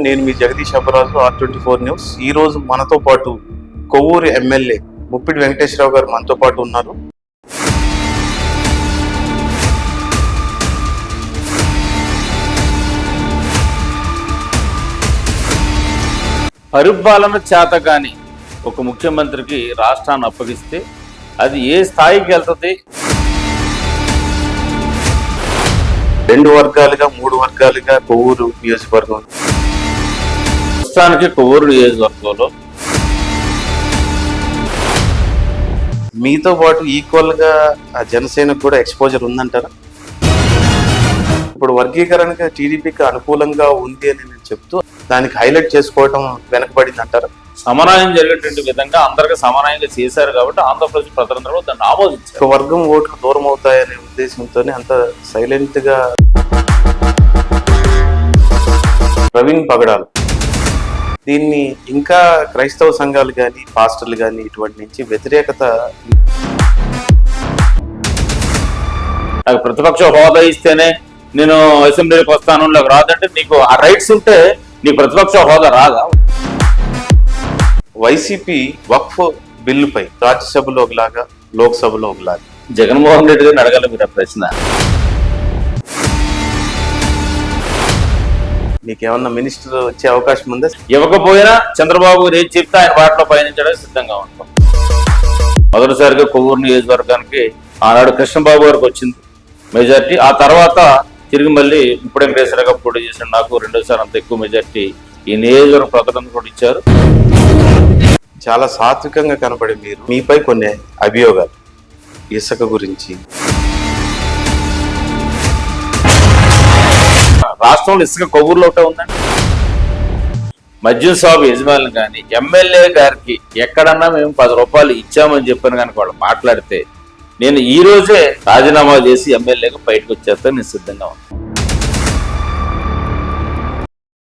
నేను మీ Jagadish Abbaraju, R24 news. ఈ రోజు మనతో పాటు కొవ్వూరు ఎమ్మెల్యే ముప్పిడి వెంకటేశ్వరరావు గారు మనతో పాటు ఉన్నారు. పరిపాలన చేతగాని ఒక ముఖ్యమంత్రికి రాష్ట్రాన్ని అప్పగిస్తే అది ఏ స్థాయికి వెళ్తుంది? 2 వర్గాలుగా 3 వర్గాలుగా కొవ్వూరు నియోజకవర్గం. ప్రస్తుతానికి కొవ్వూరు నియోజకవర్గంలో మీతో పాటు ఈక్వల్ గా జనసేనకు కూడా ఎక్స్పోజర్ ఉందంటారా? ఇప్పుడు వర్గీకరణగా టీడీపీకి అనుకూలంగా ఉంది అని నేను చెప్తూ దానికి హైలైట్ చేసుకోవడం వెనకబడింది అంటారా? సమన్వయం జరిగేటువంటి విధంగా అందరికీ సమన్వయంగా చేశారు కాబట్టి ఆంధ్రప్రదేశ్ ప్రజలందరూ దాన్ని ఆమోదించారు. ఒక వర్గం ఓట్లు దూరం అవుతాయనే ఉద్దేశంతోనే అంత సైలెంట్ గా ప్రవీణ్ పగడాలు దీన్ని ఇంకా క్రైస్తవ సంఘాలు కానీ పాస్టర్లు కానీ ఇటువంటి నుంచి వ్యతిరేకత. నాకు ప్రతిపక్ష హోదా ఇస్తేనే నేను అసెంబ్లీకి వస్తాను, నాకు రాదంటే నీకు ఆ రైట్స్ ఉంటే నీకు ప్రతిపక్ష హోదా రాదా? వైసీపీ వక్ఫ్ బిల్లుపై రాజ్యసభలో ఒకలాగా లోక్సభలో ఒకలాగా జగన్మోహన్ రెడ్డి గారిని అడగాలి మీరు ఆ ప్రశ్న. మీకు ఏమన్నా మినిస్టర్ వచ్చే అవకాశం ఉందా? ఇవ్వకపోయినా చంద్రబాబు ఏం చెప్తే ఆయన బాటలో పయనించడానికి సిద్ధంగా ఉంటాం. మొదటిసారిగా కొవ్వూరు నియోజకవర్గానికి ఆనాడు కృష్ణబాబు గారికి వచ్చింది మెజార్టీ. ఆ తర్వాత తిరిగి మళ్ళీ ముప్పిడి వెంకటేశ్వరరావు గారు పోటీ చేసిన నాకు రెండోసారి అంత ఎక్కువ మెజార్టీ ఈ నియోజకవర్గ ప్రజలను కూడా ఇచ్చారు. చాలా సాత్వికంగా కనపడే మీరు మీపై కొన్ని అభియోగాలు ఇసుక గురించి. రాష్ట్రంలో ఇసుక కొవ్వూరులో ఒకటే ఉందండి. మద్యం షాపు యజమానులు కానీ ఎమ్మెల్యే గారికి ఎక్కడన్నా మేము 10 రూపాయలు ఇచ్చామని చెప్పాను కనుక వాళ్ళు మాట్లాడితే నేను ఈ రోజే రాజీనామా చేసి ఎమ్మెల్యేగా బయటకు వచ్చేస్తాను నేను సిద్ధంగా ఉన్నాను.